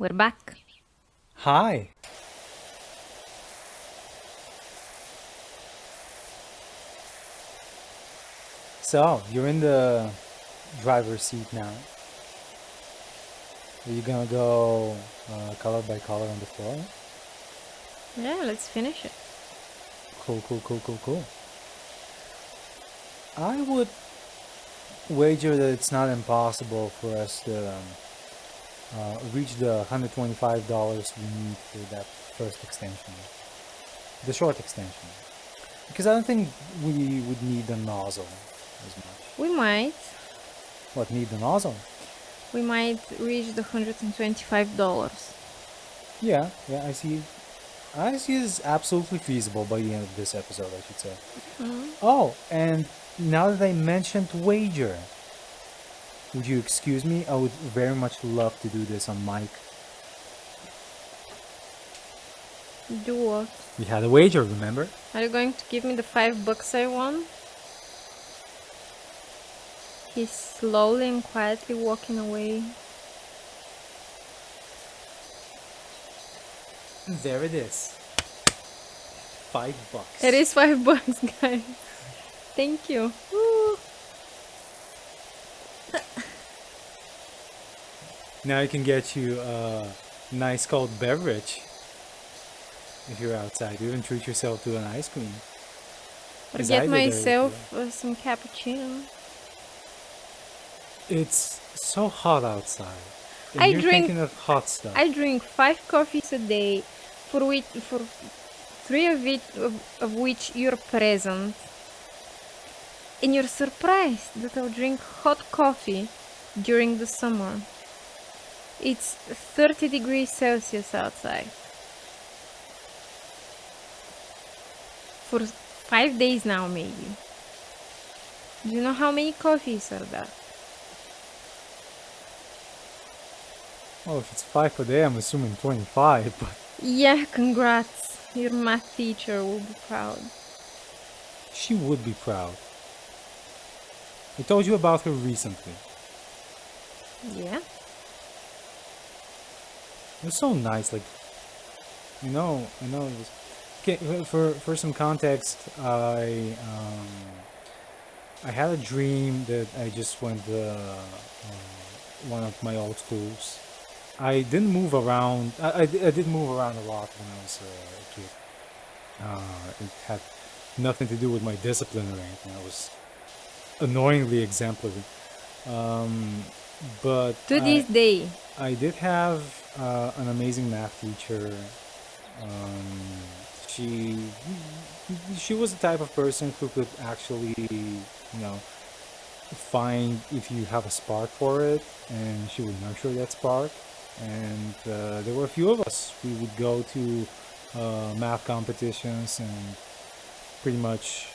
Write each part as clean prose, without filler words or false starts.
We're back. Hi. So, you're in the driver's seat now. Are you gonna go color by color on the floor? Yeah, let's finish it. Cool, cool, cool, cool, cool. I would wager that it's not impossible for us to reach the $125 we need for that first extension, the short extension. Because I don't think we would need the nozzle as much. We might. What, need the nozzle? We might reach the $125. Yeah, I see. I see it's absolutely feasible by the end of this episode, I should say. Oh, and now that I mentioned wager, would you excuse me? I would very much love to do this on mic. Do what? We had a wager, remember? Are you going to give me the $5 I won? He's slowly and quietly walking away. There it is. $5. It is $5, guys. Thank you. Woo. Now I can get you a nice cold beverage if you're outside. Even treat yourself to an ice cream. Or As I get did myself some cappuccino. It's so hot outside. And I you're drink- thinking of hot stuff. I drink 5 coffees a day, for 3 of which you're present. And you're surprised that I'll drink hot coffee during the summer. It's 30 degrees Celsius outside. For 5 days now, maybe. Do you know how many coffees are that? Well, if it's 5 a day, I'm assuming 25, but Yeah, congrats. Your math teacher will be proud. she would be proud. I told you about her recently. Yeah? It was so nice, like, it was... Okay, for some context, I had a dream that I just went to one of my old schools. I didn't move around. I did move around a lot when I was a kid. It had nothing to do with my discipline or anything. I was annoyingly exemplary. But To this day. I did have an amazing math teacher. She was the type of person who could actually, find if you have a spark for it, and she would nurture that spark. And there were a few of us. We would go to math competitions and pretty much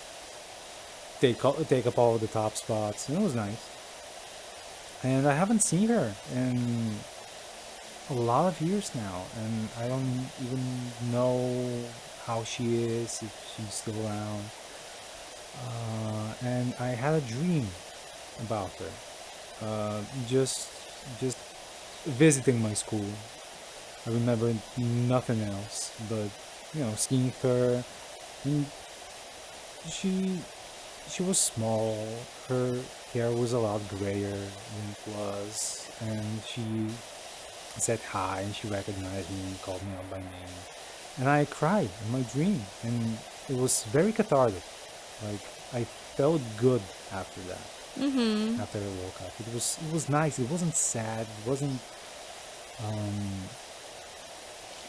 take up all of the top spots, and it was nice. And I haven't seen her in a lot of years now, and I don't even know how she is, if she's still around. And I had a dream about her, just visiting my school. I remember nothing else but seeing her. And she was small. Her hair was a lot grayer than it was, and she said hi, and she recognized me and called me out by name. And I cried in my dream, and it was very cathartic. Like, I felt good after that. After I woke up, it was nice. It wasn't sad.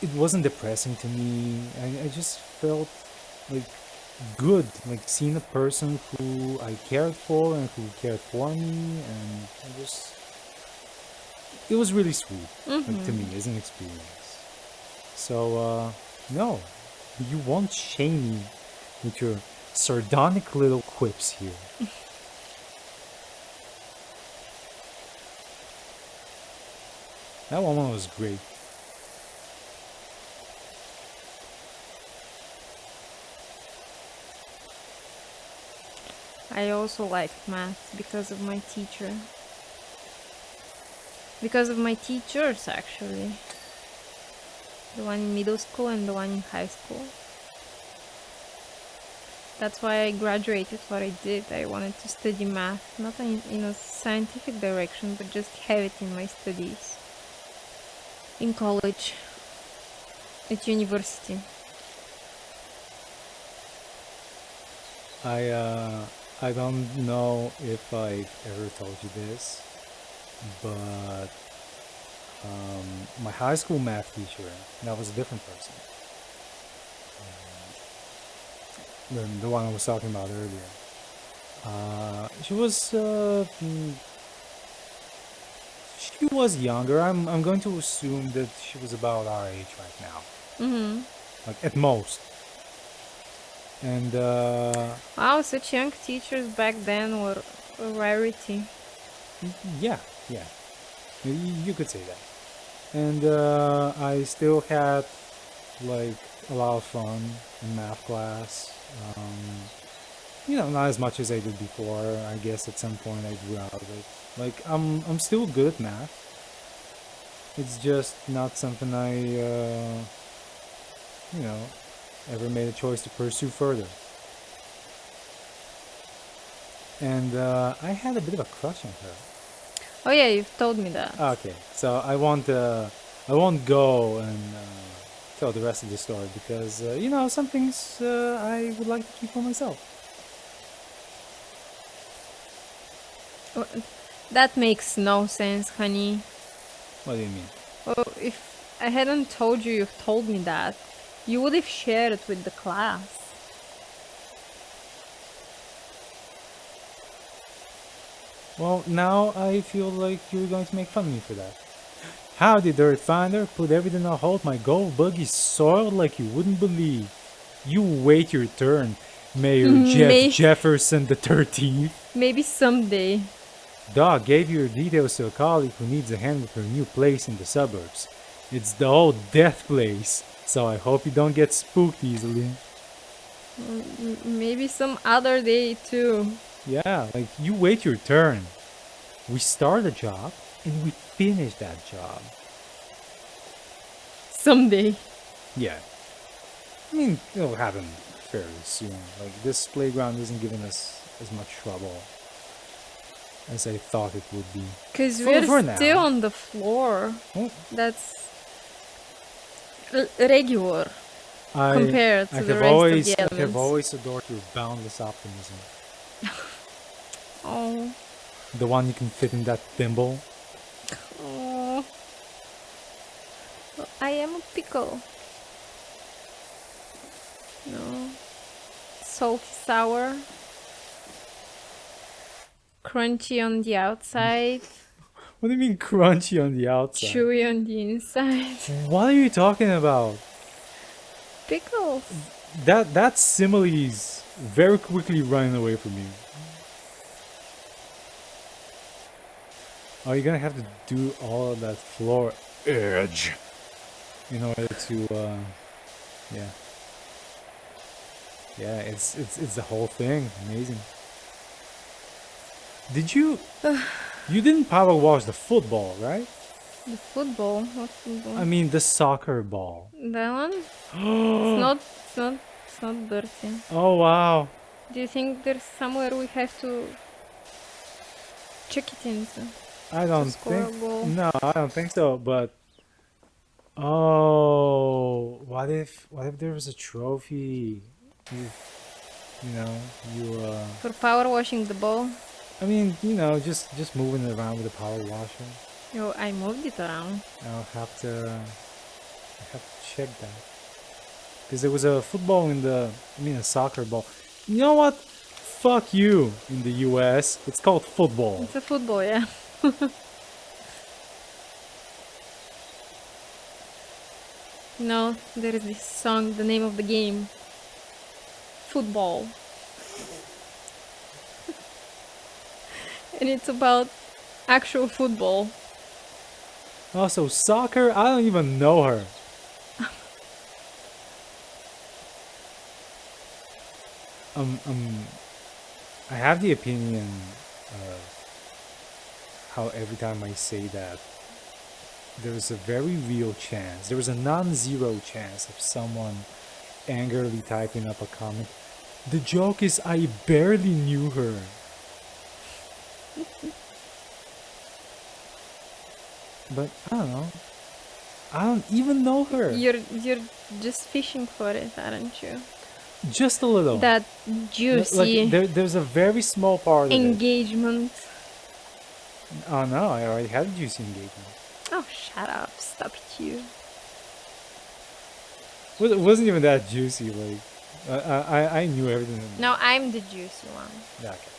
It wasn't depressing to me. I just felt like good, like seeing a person who I cared for and who cared for me, and it was really sweet, like, to me as an experience. So no, you won't shame me with your sardonic little quips here. That one was great. I also liked math because of my teacher. Because of my teachers, actually. The one in middle school and the one in high school. That's why I graduated what I did. I wanted to study math, not in a scientific direction, but just have it in my studies. In college, at university. I don't know if I've ever told you this, but my high school math teacher, that was a different person than the one I was talking about earlier. She was younger. I'm going to assume that she was about our age right now, Mm-hmm. like at most. And Wow, such young teachers back then were a rarity. yeah, you could say that. And I still had like a lot of fun in math class. Not as much as I did before. I guess at some point I grew out of it. Like I'm still good at math. It's just not something I ever made a choice to pursue further. And I had a bit of a crush on her. Oh yeah, you've told me that. Okay, so I won't go and tell the rest of the story because some things I would like to keep for myself. That makes no sense, honey. What do you mean? Well, if I hadn't told you you've told me that, you would have shared it with the class. Well, now I feel like you're going to make fun of me for that. How did Dirt Finder put everything on hold? My gold buggy soiled like you wouldn't believe. You wait your turn, Mayor Jefferson the 13th. Maybe someday. Doc gave your details to a colleague who needs a hand with her new place in the suburbs. It's the old death place, so I hope you don't get spooked easily. Maybe some other day too. Yeah, like you wait your turn. We start a job and we finish that job. Someday. Yeah. I mean, it'll happen fairly soon. Like, this playground isn't giving us as much trouble as I thought it would be. Because For we're now. still on the floor. Oh, That's regular compared to I the have rest always, of the I elements. have always adored your boundless optimism. Oh. The one you can fit in that thimble. Oh. Well, I am a pickle. No. Salty sour. Crunchy on the outside. What do you mean crunchy on the outside? Chewy on the inside. What are you talking about? Pickles. That simile's very quickly running away from you. Are you gonna have to do all of that floor edge in order to yeah, it's the whole thing. Amazing. Did you didn't power wash the football, right? The football? What football? I mean the soccer ball. That one? It's not dirty. Oh wow. Do you think there's somewhere we have to check it into? I don't score a think goal? no, I don't think so, but oh, what if there was a trophy? You For power washing the ball? I mean, just moving it around with a power washer. Oh, I moved it around. I'll have to check that. Because there was a football a soccer ball. You know what? Fuck you in the US. It's called football. It's a football, yeah. No, there is this song, the name of the game. Football. And it's about actual football. Also, soccer? I don't even know her. I have the opinion of how every time I say that, there's a very real chance, there was a non-zero chance of someone angrily typing up a comment. The joke is I barely knew her. But I don't know. I don't even know her. You're just fishing for it, aren't you? Just a little. That juicy There's a very small part of it. engagement. Oh no, I already had a juicy engagement. Oh, shut up. Stop it, you. It wasn't even that juicy. Like, I knew everything. No, I'm the juicy one. Yeah, okay.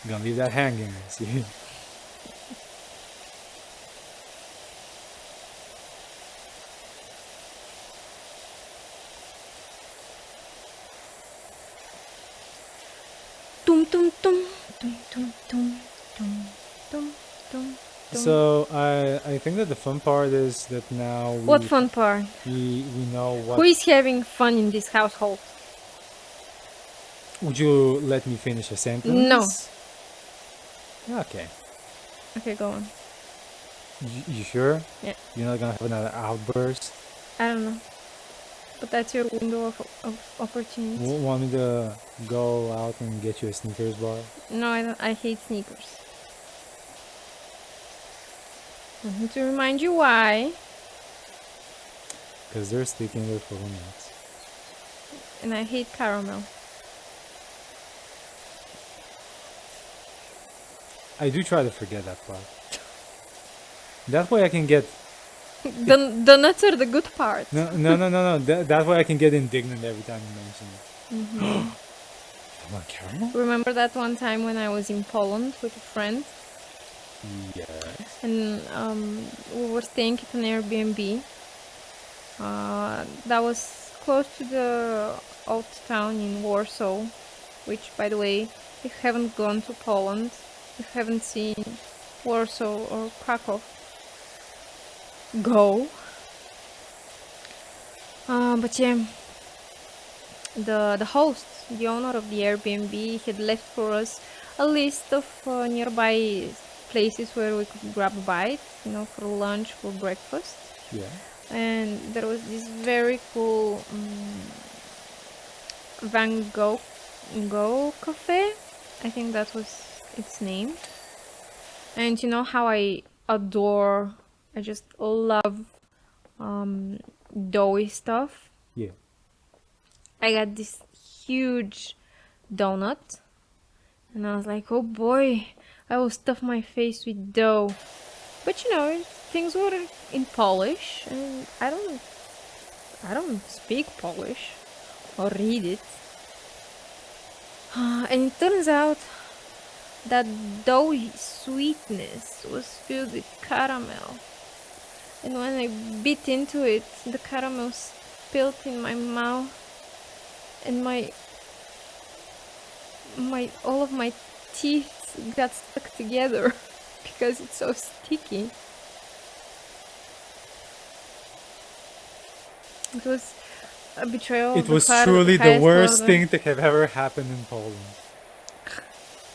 I'm gonna leave that hanging. See. Tum tum tum tum tum tum tum tum tum. So I think that the fun part is that now What fun part? we know what. Who is having fun in this household? Would you let me finish a sentence? No. Okay. Okay, go on. You sure? Yeah. You're not gonna have another outburst? I don't know. But that's your window of opportunity. Want me to go out and get you a Snickers bar? No, I don't. I hate sneakers. I need to remind you why. Because they're sticking there for nuts. And I hate caramel. I do try to forget that part. That way I can get... The nuts are the good part. No. That way I can get indignant every time you mention it. Come on, caramel? Remember that one time when I was in Poland with a friend? Yes. And we were staying at an Airbnb. That was close to the old town in Warsaw, which, by the way, if you haven't gone to Poland, if you haven't seen Warsaw or Krakow, go. But yeah, the host, the owner of the Airbnb, had left for us a list of nearby places where we could grab a bite, for lunch, for breakfast. Yeah. And there was this very cool Van Gogh cafe. I think that was its name. And you know how I just love doughy stuff. Yeah. I got this huge donut, and I was like, oh boy, I will stuff my face with dough. But things were in Polish, and I don't speak Polish or read it. And it turns out that doughy sweetness was filled with caramel. And when I bit into it, the caramel spilled in my mouth, and all of my teeth got stuck together because it's so sticky. It was a betrayal. It was truly the worst thing to have ever happened in Poland.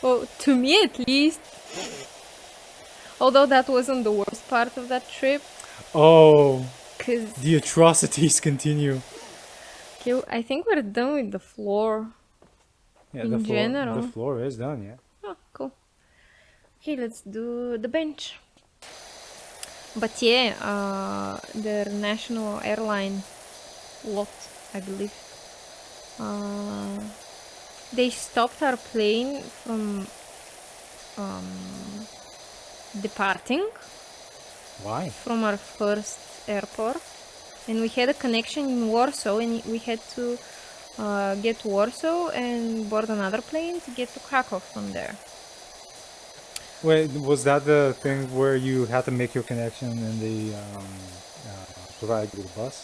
Well, to me at least. Although that wasn't the worst part of that trip. Oh, 'cause the atrocities continue. okay, I think we're done with the floor. Yeah, In general. the floor is done, yeah. Oh, cool. Okay, let's do the bench. But yeah, their national airline lot, I believe. They stopped our plane from departing Why? from our first airport, and we had a connection in Warsaw, and we had to get to Warsaw and board another plane to get to Krakow from there. Wait, was that the thing where you had to make your connection and they provide you with a bus?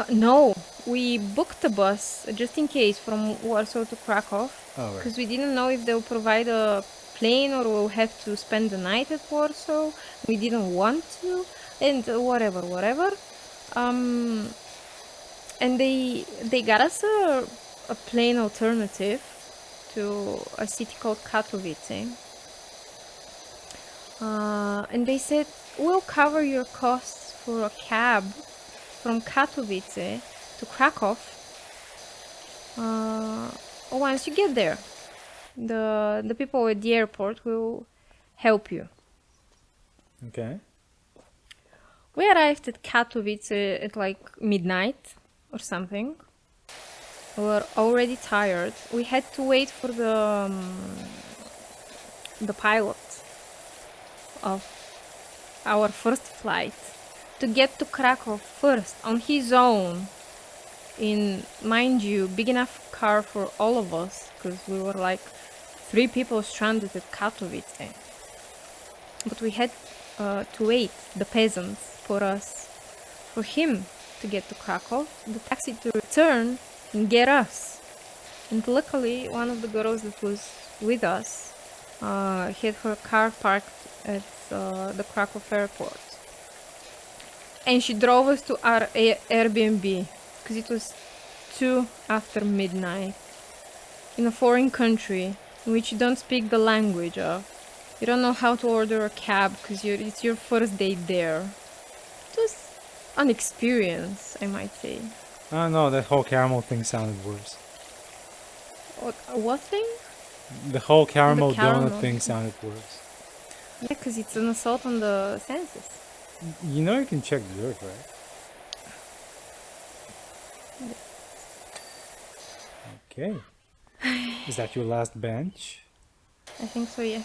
No, we booked a bus just in case from Warsaw to Krakow, Oh, right. because we didn't know if they'll provide a plane or we'll have to spend the night at Warsaw. We didn't want to, and whatever. And they got us a plane alternative to a city called Katowice. And they said, we'll cover your costs for a cab from Katowice to Krakow once you get there. The people at the airport will help you. Okay. We arrived at Katowice at like midnight or something. We were already tired. We had to wait for the pilot of our first flight to get to Krakow first on his own in, mind you, big enough car for all of us, because we were like 3 people stranded at Katowice. But we had to wait, the peasants, for him to get to Krakow, the taxi to return and get us. And luckily, one of the girls that was with us had her car parked at the Krakow airport. And she drove us to our Airbnb, because it was 2 after midnight, in a foreign country in which you don't speak the language of. You don't know how to order a cab, because it's your first day there. It was an experience, I might say. I don't know, that whole caramel thing sounded worse. What thing? The whole caramel caramel. donut thing sounded worse. Yeah, because it's an assault on the senses. You know you can check dirt, right? Okay. Is that your last bench? I think so, yeah.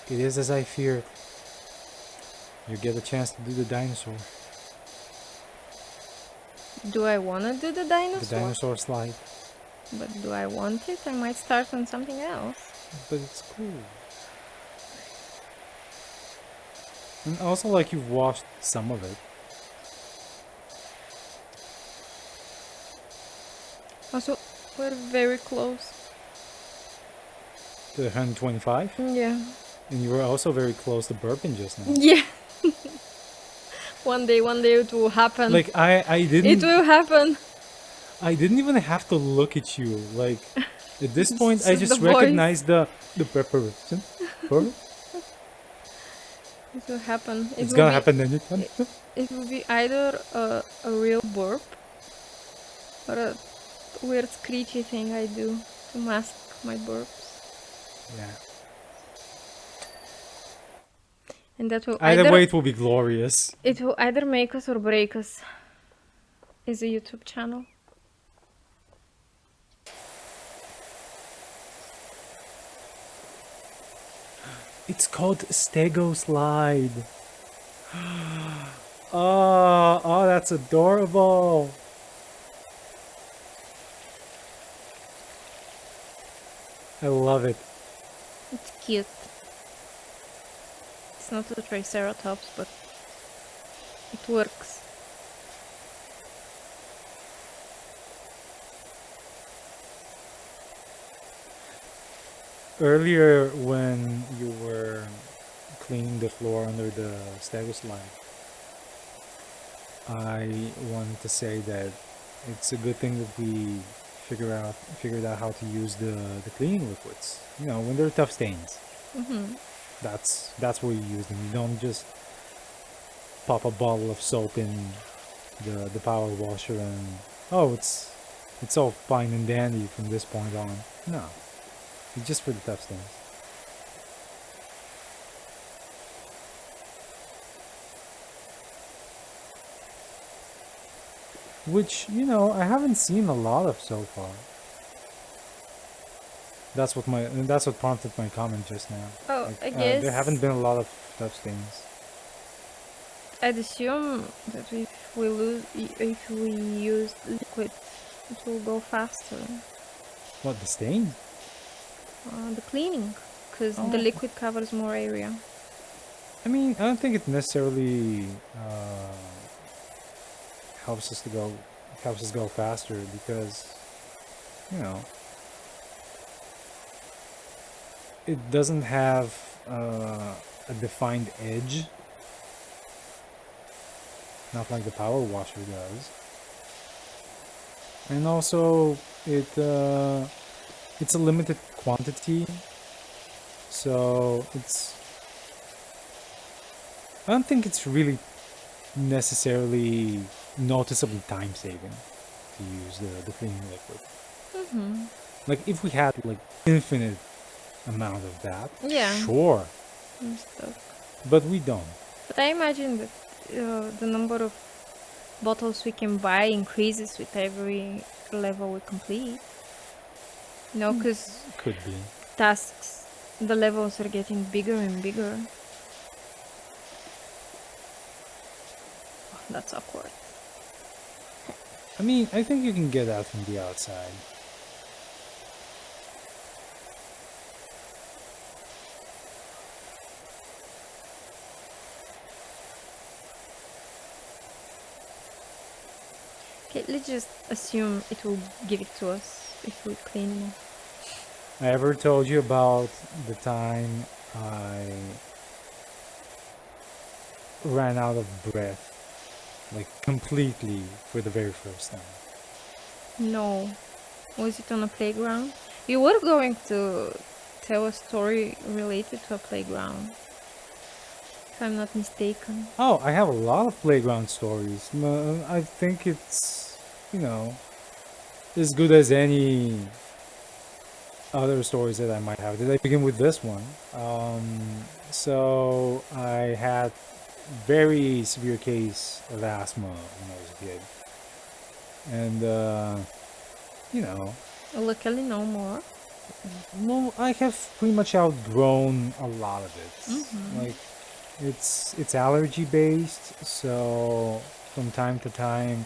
It is as I feared. You get a chance to do the dinosaur. Do I want to do the dinosaur? The dinosaur slide. But do I want it? I might start on something else. But it's cool. And also, like, you've watched some of it. Also, we're very close. To 125? Yeah. And you were also very close to burping just now. Yeah. One day it will happen. Like, I didn't... It will happen. I didn't even have to look at you. Like, at this point, I Just just the voice. recognized the preparation. Burp? It will happen. It's gonna happen anytime. It will be either a real burp or a weird screechy thing I do to mask my burps. Yeah. And that will Either way, it will be glorious. It will either make us or break us as a YouTube channel. It's called Stego Slide. Oh, that's adorable. I love it. It's cute. It's not a triceratops, but it works. Earlier, when you were cleaning the floor under the Stego Slide, I wanted to say that it's a good thing that we figured out how to use the cleaning liquids. You know, when they're tough stains. Mm-hmm. That's where you use them. You don't just pop a bottle of soap in the power washer and it's all fine and dandy from this point on. No, it's just for the tough stains. Which, you know, I haven't seen a lot of so far. That's what prompted my comment just now. Oh, Like, I guess there haven't been a lot of tough stains. I'd assume that if we use liquid, it will go faster. What, the stain? The cleaning, because the Oh. liquid covers more area. I mean, I don't think it necessarily helps us go faster because, you know, it doesn't have a defined edge, not like the power washer does, and also it's a limited quantity, So I don't think it's really necessarily noticeably time saving to use the cleaning liquid. Mm-hmm. Like if we had like infinite amount of that, Yeah. sure, And stuff. but we don't. But I imagine that the number of bottles we can buy increases with every level we complete. No, because Could be. tasks, the levels are getting bigger and bigger. Oh, that's awkward. I mean, I think you can get that from the outside. Okay, let's just assume it will give it to us if we clean more. I ever told you about the time I ran out of breath, like completely for the very first time? No. Was it on a playground? You were going to tell a story related to a playground, if I'm not mistaken. Oh, I have a lot of playground stories. I think it's, you know, as good as any other stories that I might have. Did I begin with this one? So I had very severe case of asthma when I was a kid, and you know, Luckily, no more. well, I have pretty much outgrown a lot of it. Mm-hmm. Like, it's allergy based, so from time to time,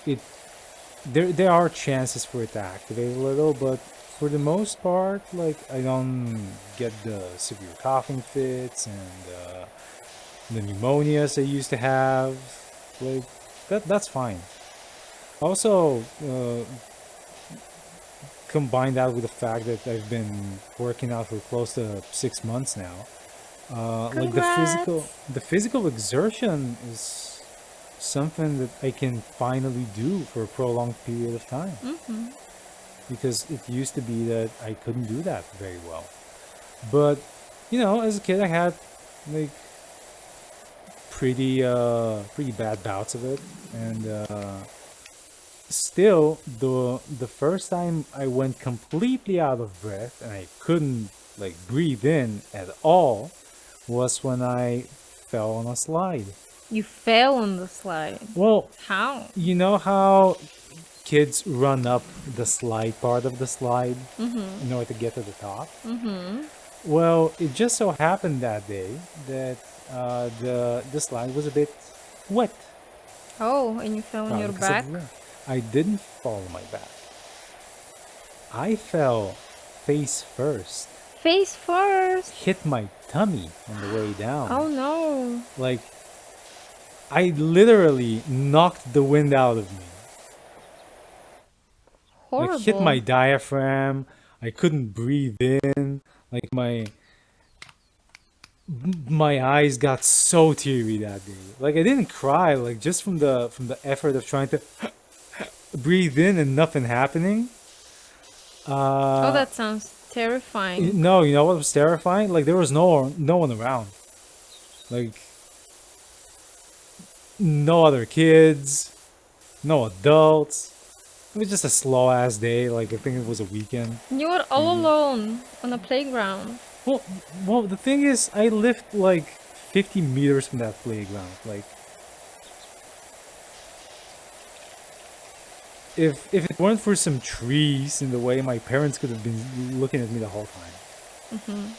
it there are chances for it to activate a little, but for the most part, like I don't get the severe coughing fits and the pneumonias I used to have. Like that's fine. Also, combine that with the fact that I've been working out for close to 6 months now. Like Congrats! the physical exertion is something that I can finally do for a prolonged period of time. Mm-hmm. Because it used to be that I couldn't do that very well. But you know, as a kid, I had like pretty bad bouts of it, and still the first time I went completely out of breath and I couldn't like breathe in at all was when I fell on a slide. You fell on the slide. Well, How? you know how kids run up the slide part of the slide in order to get to the top? Mm-hmm. Well, it just so happened that day that the slide was a bit wet. Oh, and you fell on Probably your because of back? the rain. I didn't fall on my back. I fell face first. Face first! Hit my tummy on the way down. Oh no! Like, I literally knocked the wind out of me. Like, hit my Horrible. diaphragm. I couldn't breathe in. Like, my eyes got so teary that day. Like, I didn't cry. Like, just from the effort of trying to breathe in and nothing happening. Oh, that sounds terrifying. No, you know what was terrifying? Like there was no one around. Like no other kids, no adults. It was just a slow ass day. Like I think it was a weekend. You were all alone on a playground. Well, well, the thing is, I lived like 50 meters from that playground. Like if it weren't for some trees in the way, my parents could have been looking at me the whole time. Mm-hmm.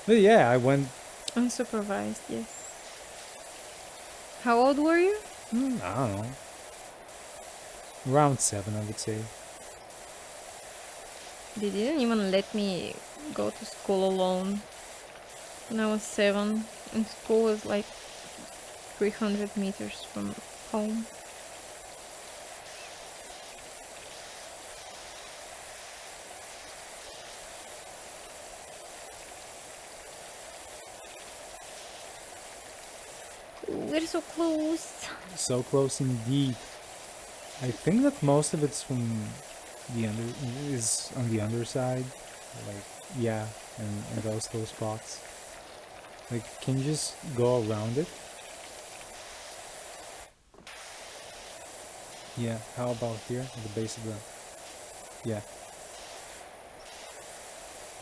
But yeah, I went. Unsupervised, yes. How old were you? I don't know, around 7, I would say. They didn't even let me go to school alone when I was 7. And school was like 300 meters from home. We're so close. So close indeed. I think that most of it's from the under is on the underside, like Yeah, in those little spots. Like, can you just go around it? Yeah, how about here, at the base of the... Yeah.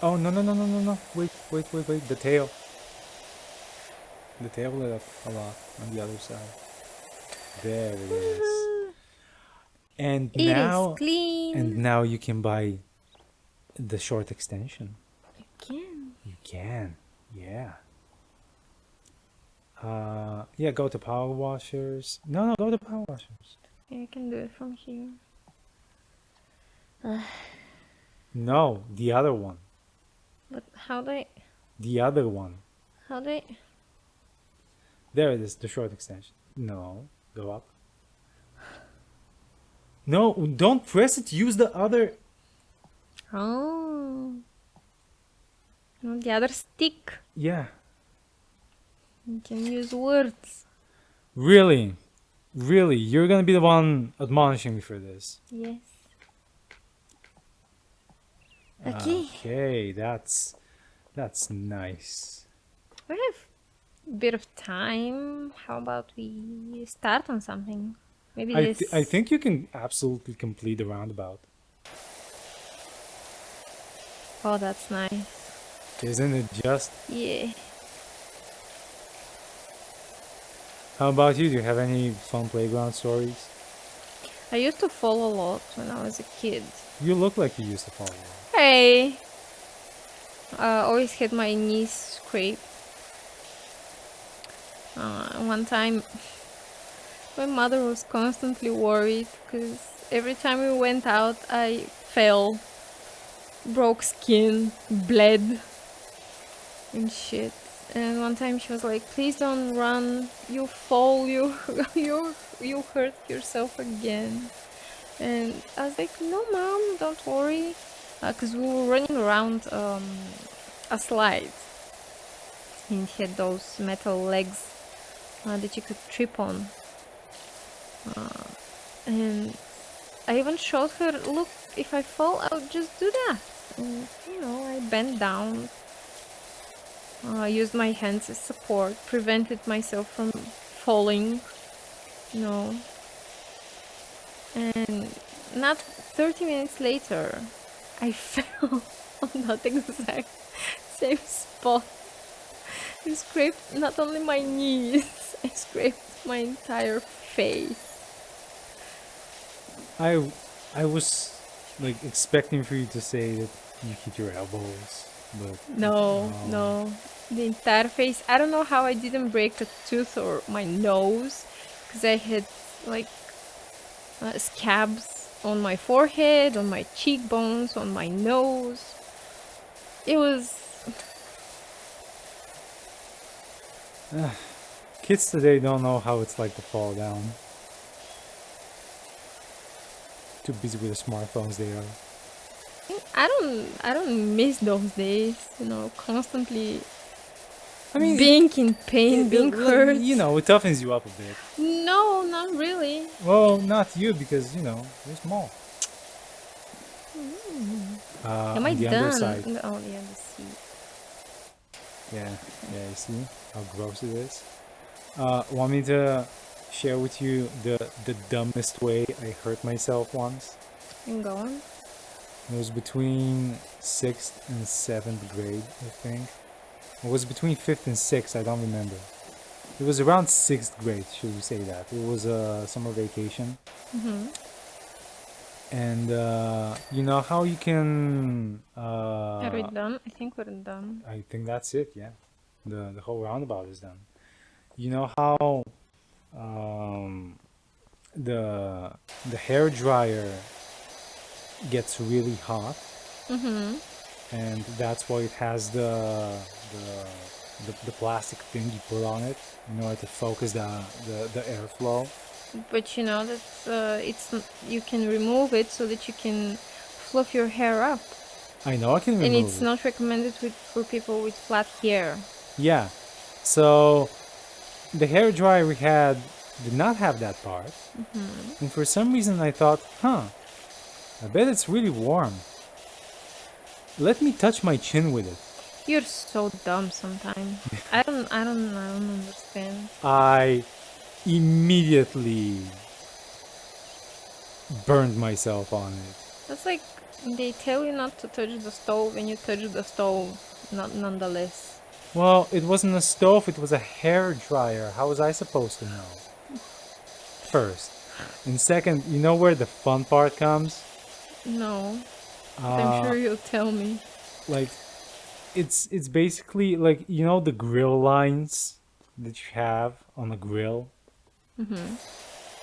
Oh, no, no, no, no, no, no. Wait, wait, wait, wait. The tail. The tail lit up a lot on the other side. There it is. Woohoo. And It is now... clean. And now you can buy the short extension. Again. You can. Yeah. Yeah, go to power washers. No, no, go to power washers. Yeah, I can do it from here. No, the other one. But how do I... The other one. How do I... There it is, the short extension. No, go up. No, don't press it. Use the other. Oh. No, the other stick. Yeah. You can use words. Really? Really? You're gonna be the one admonishing me for this. Yes. Okay. Okay, that's nice. We have a bit of time. How about we start on something? Maybe this... I think you can absolutely complete the roundabout. Oh, that's nice. Isn't it just? Yeah. How about you? Do you have any fun playground stories? I used to fall a lot when I was a kid. You look like you used to fall. Hey! Always had my knees scraped. One time, my mother was constantly worried because every time we went out, I fell, broke skin, bled, and shit. And one time she was like, "Please don't run. You fall. You you hurt yourself again." And I was like, "No, mom, don't worry," because we were running around a slide, and it had those metal legs that you could trip on. And I even showed her, "Look, if I fall, I'll just do that." And, you know, I bent down, used my hands as support, prevented myself from falling, you know. And not 30 minutes later, I fell on that exact same spot. I scraped not only my knees, I scraped my entire face. I was like expecting for you to say that you hit your elbows, but No, the entire face. I don't know how I didn't break a tooth or my nose, because I had like scabs on my forehead, on my cheekbones, on my nose. It was... Kids today don't know how it's like to fall down. Too busy with the smartphones they are. I don't miss those days, you know, constantly I mean, being in pain, being hurt. You know, it toughens you up a bit. No, not really. Well, not you, because, you know, you're small. Am I on the done? underside. Oh, yeah, the seat. Yeah, you see how gross it is? Want me to share with you the dumbest way I hurt myself once? And go on. It was between 6th and 7th grade, I think. It was between 5th and 6th, I don't remember. It was around 6th grade, should we say that. It was a summer vacation. Mm-hmm. And you know how you can... Are we done? I think we're done. I think that's it, yeah. The whole roundabout is done. You know how the hair dryer gets really hot, Mm-hmm. and that's why it has the plastic thing you put on it in order to focus the airflow. But you know that you can remove it so that you can fluff your hair up. I know I can remove And it's it. not recommended for people with flat hair. Yeah. So the hair dryer we had did not have that part. Mm-hmm. And for some reason I thought, I bet it's really warm. Let me touch my chin with it. You're so dumb sometimes. I don't understand. I immediately burned myself on it. That's like they tell you not to touch the stove and you touch the stove nonetheless. Well, it wasn't a stove, it was a hair dryer. How was I supposed to know? First. And second, you know where the fun part comes? No, but I'm sure you'll tell me. Like, it's basically like, you know, the grill lines that you have on a grill?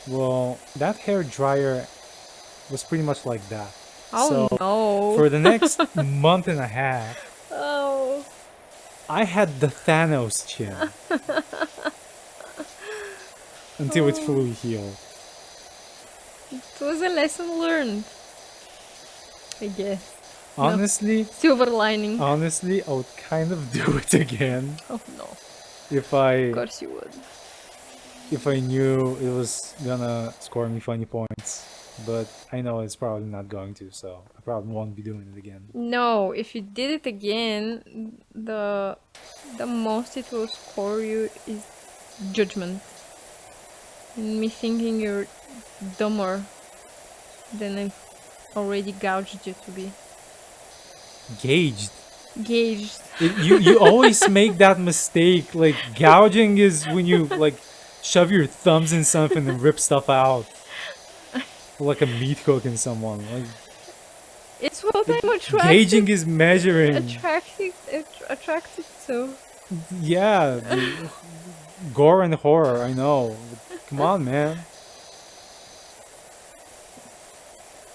Well, that hair dryer was pretty much like that. Oh So, no. for the next month and a half, Oh. I had the Thanos chin until it's fully healed. It was a lesson learned. I guess. Honestly, Silver lining. honestly, I would kind of do it again Oh no. if Of I course you would. knew it was gonna score me funny points. But I know it's probably not going to, so I probably won't be doing it again. No, if you did it again, the most it will score you is judgment. And me thinking you're dumber than I've already gouged you to be. Gauged. Gauged. You always make that mistake. Like, gouging is when you like shove your thumbs in something and rip stuff out. Like a meat hook in someone. Like, It's what I'm gauging is measuring. attracted to. Yeah, gore and horror, I know. But come on, man.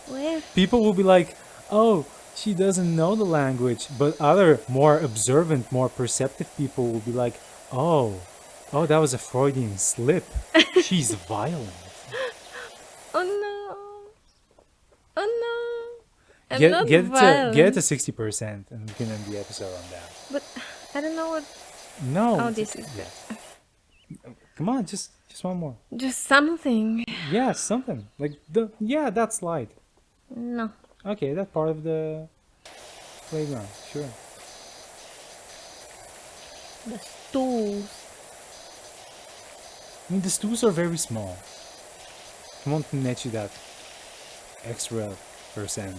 Well, People will be like, oh, she doesn't know the language. But other, more observant, more perceptive people will be like, oh, that was a Freudian slip. She's violent. oh no. Oh no. I'm Get not get violent. to 60% and we can end the episode on that. But I don't know what. No. Oh, this is yeah. Come on, just one more. just something. Yeah, something like that slide. No. Okay, that part of the playground. Sure. The stools. I mean, the stools are very small. I won't net you that extra percent.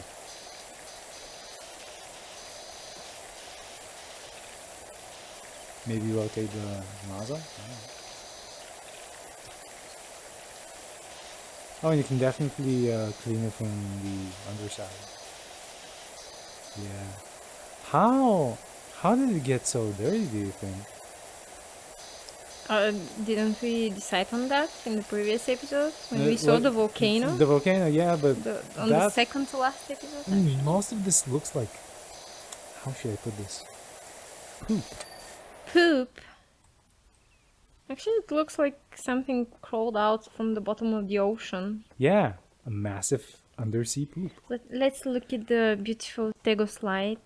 Maybe rotate the nozzle. Oh, and you can definitely clean it from the underside. Yeah. How did it get so dirty, do you think? Didn't we decide on that in the previous episode when we saw the volcano? The volcano, yeah, but On the second to last episode? Actually. Most of this looks like, how should I put this? Poop. Poop. Actually, it looks like something crawled out from the bottom of the ocean. Yeah, a massive undersea poop. Let's look at the beautiful Tego slide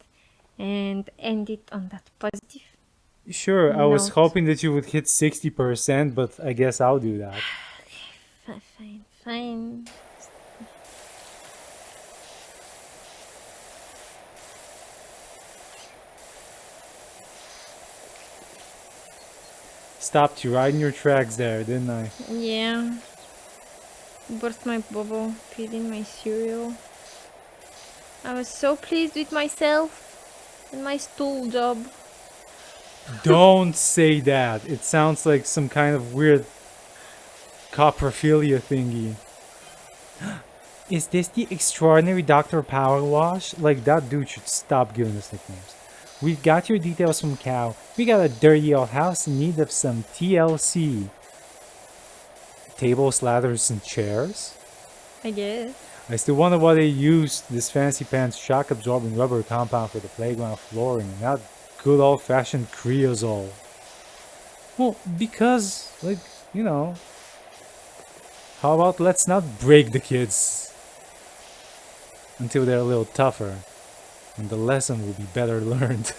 and end it on that positive. Sure, I was note. hoping that you would hit 60%, but I guess I'll do that. Fine. Stopped you right in your tracks there, didn't I? Yeah. Burst my bubble, peed in my cereal. I was so pleased with myself and my stool job. Don't say that. It sounds like some kind of weird coprophilia thingy. Is this the extraordinary Dr. PowerWash? Like, that dude should stop giving us nicknames. We've got your details from Cow. We got a dirty old house in need of some TLC. Tables, ladders, and chairs? I guess. I still wonder why they used this fancy pants shock absorbing rubber compound for the playground flooring and not good old fashioned creosote. Well, because, like, you know, how about let's not break the kids until they're a little tougher and the lesson will be better learned.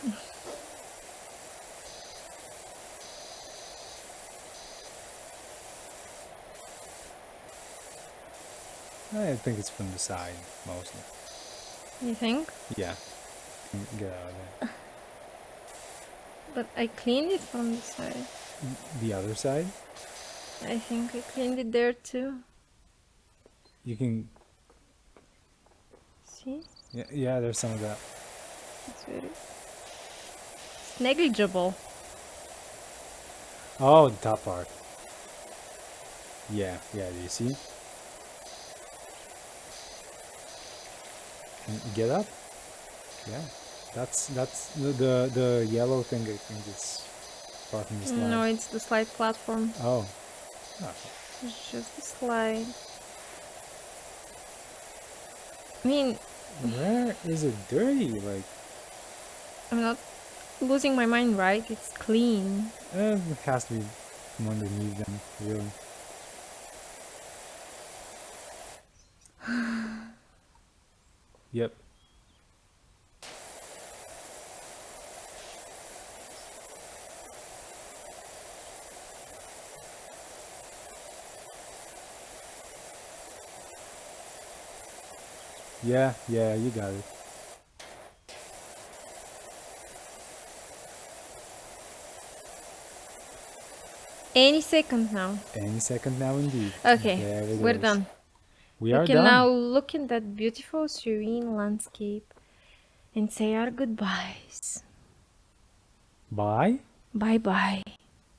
I think it's from the side, mostly. You think? Yeah. Get out of there. But I cleaned it from the side. The other side? I think I cleaned it there too. You can... See? Yeah, there's some of that. It's it's negligible. Oh, the top part. Yeah, do you see? Get up. Yeah, that's the yellow thing. I think is parking the slide. No, it's the slide platform. Oh. It's just the slide. I mean, Where is it dirty? Like, I'm not losing my mind, right? It's clean. it has to be from underneath them, really. Yep. Yeah, you got it. Any second now. Any second now, indeed. Okay, There it we're is. done. We We are can done. now look at that beautiful, serene landscape and say our goodbyes. Bye. Bye bye.